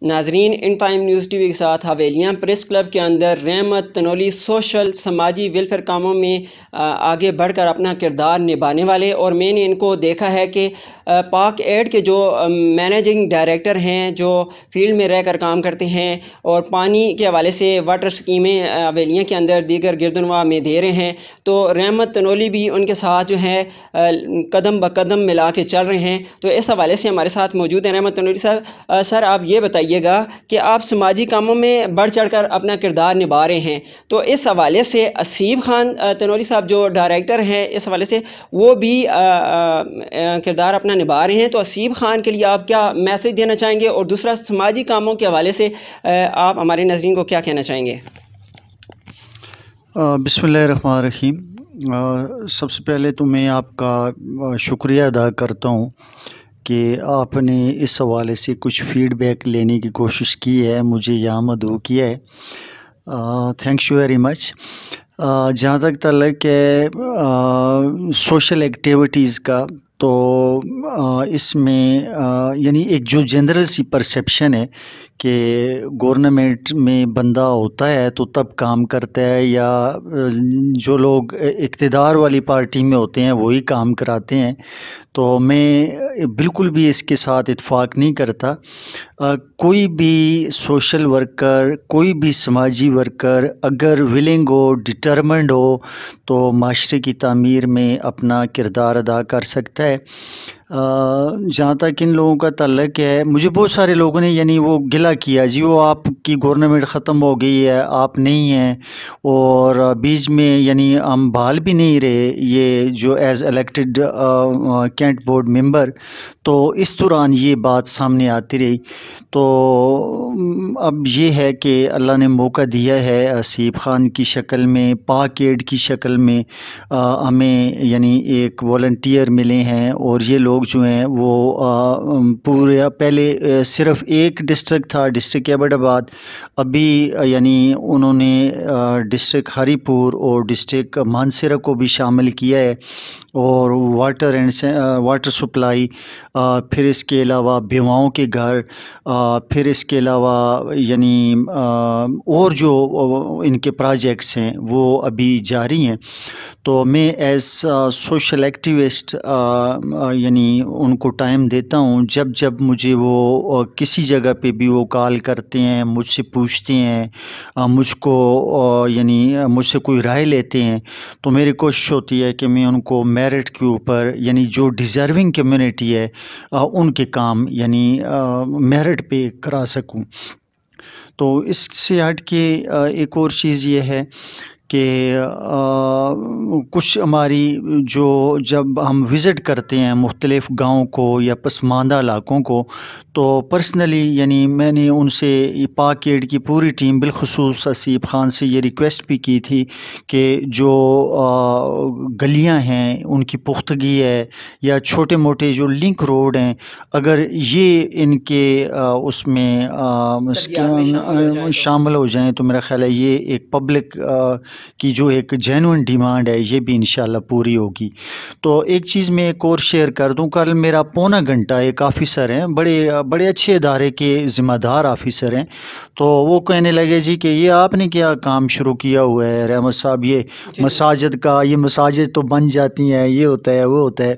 ناظرین، in time news T V کے ساتھ حویلیاں پریس کلب کے اندر رحمت تنولی سوشل سماجی ویلفیئر کاموں میں آگے بڑھ کر اپنا کردار نبھانے والے، اور میں نے ان کو دیکھا ہے کہ پاک ایڈ کے جو مینیجنگ ڈائریکٹر ہیں، جو فیلڈ میں رہ کر کام کرتے ہیں اور پانی کے حوالے سے واٹر سکیمیں حویلیاں کے اندر دیگر گردنواں میں دے رہے ہیں، تو رحمت تنولی بھی ان کے ساتھ جو ہے قدم بقدم ملا کے چل رہے ہیں۔ تو اس حوالے سے ہمارے ساتھ موجود ہیں رحمت تنولی صاحب۔ سر، آپ یہ بتائیے گا کہ آپ سماجی کاموں میں بڑھ چڑھ کر اپنا کردار نبھا رہے ہیں، تو اس حوالے سے اسیب خان تنولی صاحب جو ڈائریکٹر ہیں، اس حوالے سے وہ بھی کردار اپنا نبھا رہے ہیں، تو اسیب خان کے لیے آپ کیا میسج دینا چاہیں گے، اور دوسرا سماجی کاموں کے حوالے سے آپ ہمارے ناظرین کو کیا کہنا چاہیں گے؟ بسم اللہ الرحمن الرحیم۔ سب سے پہلے تو میں آپ کا شکریہ ادا کرتا ہوں کہ آپ نے اس حوالے سے کچھ فیڈ بیک لینے کی کوشش کی ہے، مجھے یہاں مدعو کیا ہے، تھینکس یو ویری مچ۔ جہاں تک تعلق ہے سوشل ایکٹیویٹیز کا، تو اس میں یعنی ایک جو جنرل سی پرسیپشن ہے کہ گورنمنٹ میں بندہ ہوتا ہے تو تب کام کرتا ہے، یا جو لوگ اقتدار والی پارٹی میں ہوتے ہیں وہی کام کراتے ہیں، تو میں بالکل بھی اس کے ساتھ اتفاق نہیں کرتا۔ کوئی بھی سوشل ورکر، کوئی بھی سماجی ورکر اگر ولنگ ہو، ڈٹرمنڈ ہو، تو معاشرے کی تعمیر میں اپنا کردار ادا کر سکتا ہے۔ جہاں تک ان لوگوں کا تعلق ہے، مجھے بہت سارے لوگوں نے یعنی وہ گلہ کیا، جی وہ آپ کی گورنمنٹ ختم ہو گئی ہے، آپ نہیں ہیں، اور بیچ میں یعنی ہم بحال بھی نہیں رہے یہ جو as elected cantt board member, تو اس دوران یہ بات سامنے آتی رہی۔ تو اب یہ ہے کہ اللہ نے موقع دیا ہے اسیب خان کی شکل میں، پاک ایڈ کی شکل میں ہمیں یعنی ایک والنٹیئر ملے ہیں، اور یہ لوگ جو ہیں وہ پورے پہلے صرف ایک ڈسٹرکٹ تھا، ڈسٹرکٹ ایبٹ آباد، ابھی یعنی انہوں نے ڈسٹرکٹ ہری پور اور ڈسٹرکٹ مانسیرہ کو بھی شامل کیا ہے، اور واٹر سپلائی، پھر اس کے علاوہ بیواؤں کے گھر، پھر اس کے علاوہ یعنی اور جو ان کے پروجیکٹس ہیں وہ ابھی جاری ہیں۔ تو میں ایز سوشل ایکٹیوسٹ یعنی ان کو ٹائم دیتا ہوں، جب جب مجھے وہ کسی جگہ پہ بھی وہ کال کرتے ہیں، مجھ سے پوچھتے ہیں، مجھ کو یعنی مجھ سے کوئی رائے لیتے ہیں، تو میری کوشش ہوتی ہے کہ میں ان کو میرٹ کے اوپر یعنی جو ڈیزرونگ کمیونٹی ہے ان کے کام یعنی میرٹ پہ کرا سکوں۔ تو اس سے ہٹ کے ایک اور چیز یہ ہے کہ کچھ ہماری جو جب ہم وزٹ کرتے ہیں مختلف گاؤں کو یا پسماندہ علاقوں کو، تو پرسنلی یعنی میں نے ان سے پاک ایڈ کی پوری ٹیم بالخصوص اسیب خان سے یہ ریکویسٹ بھی کی تھی کہ جو گلیاں ہیں ان کی پختگی ہے، یا چھوٹے موٹے جو لنک روڈ ہیں، اگر یہ ان کے اس میں شامل ہو جائیں تو میرا خیال ہے یہ ایک پبلک کی جو ایک جینوئن ڈیمانڈ ہے یہ بھی انشاءاللہ پوری ہوگی۔ تو ایک چیز میں ایک اور شیئر کر دوں، کل میرا پونا گھنٹہ ایک آفیسر ہیں، بڑے اچھے ادارے کے ذمہ دار آفیسر ہیں، تو وہ کہنے لگے جی کہ یہ آپ نے کیا کام شروع کیا ہوا ہے رحمت صاحب، یہ مساجد کا، یہ مساجد تو بن جاتی ہیں، یہ ہوتا ہے وہ ہوتا ہے،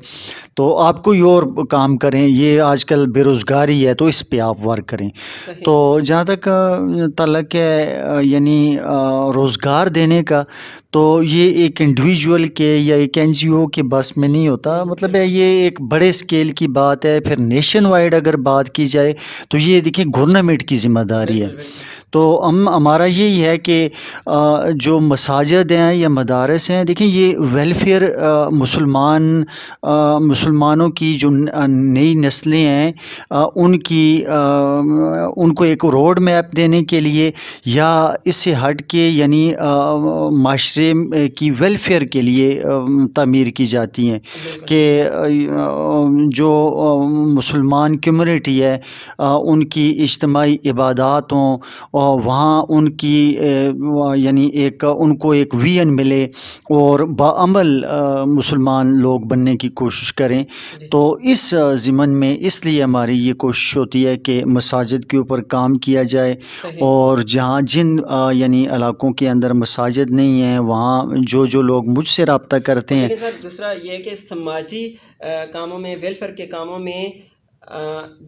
تو آپ کوئی اور کام کریں، یہ آج کل بے روزگاری ہے تو اس پہ آپ ورک کریں۔ تو جہاں تک تعلق ہے یعنی روزگار دینے کا، تو یہ ایک انڈیویجول کے یا ایک این جی او کے بس میں نہیں ہوتا، مطلب ہے یہ ایک بڑے اسکیل کی بات ہے۔ پھر نیشن وائڈ اگر بات کی جائے تو یہ دیکھیں گورنمنٹ کی ذمہ داری ہے۔ تو ہمارا یہی ہے کہ جو مساجد ہیں یا مدارس ہیں، دیکھیں یہ ویلفیئر مسلمانوں کی جو نئی نسلیں ہیں ان کو ایک روڈ میپ دینے کے لیے، یا اس سے ہٹ کے یعنی معاشرے کی ویلفیئر کے لیے تعمیر کی جاتی ہیں، کہ جو مسلمان کمیونٹی ہے ان کی اجتماعی عبادات ہوں اور وہاں ان کی یعنی ان کو ایک ویژن ملے اور باعمل مسلمان لوگ بننے کی کوشش کریں. تو اس ضمن میں اس لیے ہماری یہ کوشش ہوتی ہے کہ مساجد کے اوپر کام کیا جائے، اور جہاں جن یعنی علاقوں کے اندر مساجد نہیں ہیں وہاں جو لوگ مجھ سے رابطہ کرتے ہیں. لیکن سر دوسرا یہ ہے کہ سماجی کاموں میں، ویلفیئر کے کاموں میں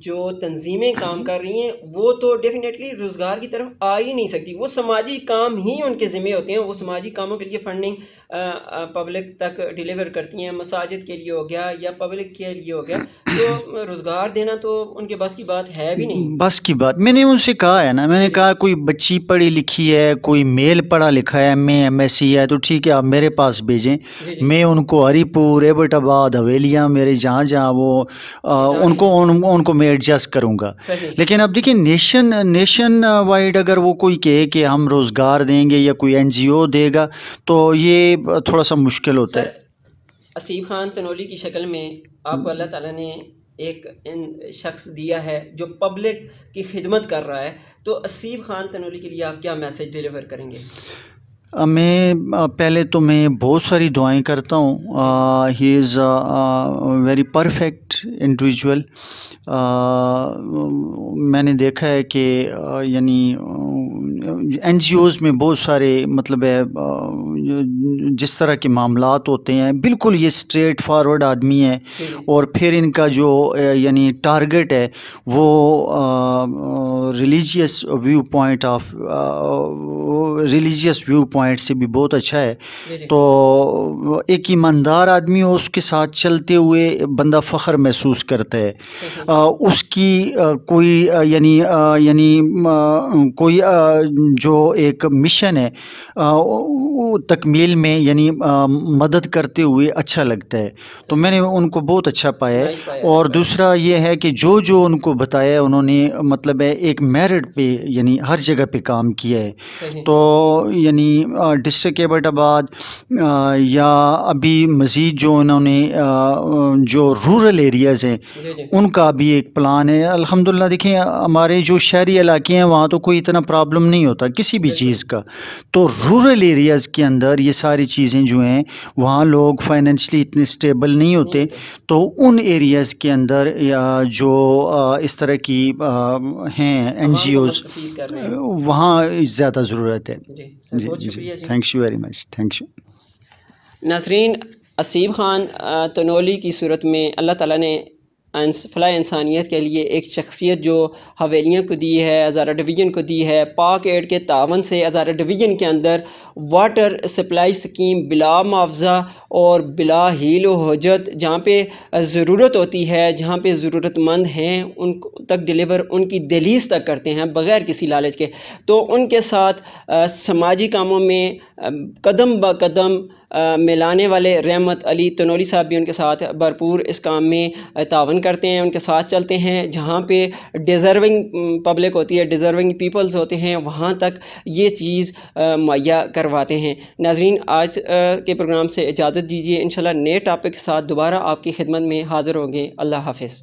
جو تنظیمیں کام کر رہی ہیں وہ تو ڈیفینیٹلی روزگار کی طرف آ ہی نہیں سکتی. وہ سماجی کام ہی ان کے ذمے ہوتے ہیں. وہ سماجی کاموں کے لیے فنڈنگ پبلک تک ڈیلیور کرتی ہیں. مساجد کے لیے ہو گیا یا پبلک کے لیے ہو گیا، تو روزگار دینا تو ان کے بس کی بات ہے بھی نہیں. بس کی بات میں نے ان سے کہا ہے نا، میں نے کہا کوئی بچی پڑھی لکھی ہے، کوئی میل پڑھا لکھا ہے، ایم ایس سی ہے، تو ٹھیک ہے آپ میرے پاس بھیجیں. میں ان کو ہری پور، ایبٹ آباد، حویلیاں، میرے جہاں وہ ان کو میں ایڈجسٹ کروں گا. لیکن اب دیکھیں نیشن وائڈ اگر وہ کوئی کہے کہ ہم روزگار دیں گے یا کوئی NGO دے گا تو یہ تھوڑا سا مشکل ہوتا ہے. اسیب خان تنولی کی شکل میں آپ کو اللہ تعالیٰ نے ایک شخص دیا ہے جو پبلک کی خدمت کر رہا ہے، تو اسیب خان تنولی کے لیے آپ کیا میسج ڈیلیور کریں گے؟ میں پہلے تو میں بہت ساری دعائیں کرتا ہوں. ہی از ویری پرفیکٹ انڈیویجول. میں نے دیکھا ہے کہ یعنی NGOs میں بہت سارے مطلب ہے جس طرح کے معاملات ہوتے ہیں، بالکل یہ اسٹریٹ فارورڈ آدمی ہے، اور پھر ان کا جو یعنی ٹارگٹ ہے وہ ریلیجیس ویو پوائنٹ سے بھی بہت اچھا ہے. تو ایک ایماندار آدمی ہو، اس کے ساتھ چلتے ہوئے بندہ فخر محسوس کرتا ہے. اس کی کوئی یعنی کوئی جو ایک مشن ہے تکمیل میں یعنی مدد کرتے ہوئے اچھا لگتا ہے. تو میں نے ان کو بہت اچھا پایا ہے. اور دوسرا یہ ہے کہ جو ان کو بتایا انہوں نے مطلب ہے ایک میرٹ پہ یعنی ہر جگہ پہ کام کیا ہے. تو یعنی ڈسٹرکٹ ایبٹ آباد یا ابھی مزید جو انہوں نے جو رورل ایریاز ہیں ان کا بھی ایک پلان ہے. الحمدللہ دیکھیں ہمارے جو شہری علاقے ہیں وہاں تو کوئی اتنا پرابلم نہیں ہوتا کسی بھی چیز کا. تو رورل ایریاز کے اندر یہ ساری چیزیں جو ہیں وہاں لوگ فائنینشلی اتنے اسٹیبل نہیں ہوتے. تو ان ایریاز کے اندر یا جو اس طرح کی ہیں NGOs وہاں زیادہ ضرورت ہے. جی thank you very much. Thank you. ناظرین، اسیب خان تنولی کی صورت میں اللہ تعالیٰ نے فلاح انسانیت کے لیے ایک شخصیت جو حویلیوں کو دی ہے، ہزارہ ڈویژن کو دی ہے. پاک ایڈ کے تعاون سے ہزارہ ڈویژن کے اندر واٹر سپلائی سکیم بلا معاوضہ اور بلا ہیل و حجت جہاں پہ ضرورت ہوتی ہے، جہاں پہ ضرورت مند ہیں ان تک ڈیلیور ان کی دہلیز تک کرتے ہیں بغیر کسی لالچ کے. تو ان کے ساتھ سماجی کاموں میں قدم با قدم ملانے والے رحمت علی تنولی صاحب بھی ان کے ساتھ بھرپور اس کام میں تعاون کرتے ہیں، ان کے ساتھ چلتے ہیں. جہاں پہ ڈیزرونگ پبلک ہوتی ہے، ڈیزرونگ پیپلز ہوتے ہیں، وہاں تک یہ چیز مہیا کرواتے ہیں. ناظرین، آج کے پروگرام سے اجازت دیجیے. انشاءاللہ نئے ٹاپک کے ساتھ دوبارہ آپ کی خدمت میں حاضر ہوں گے. اللہ حافظ.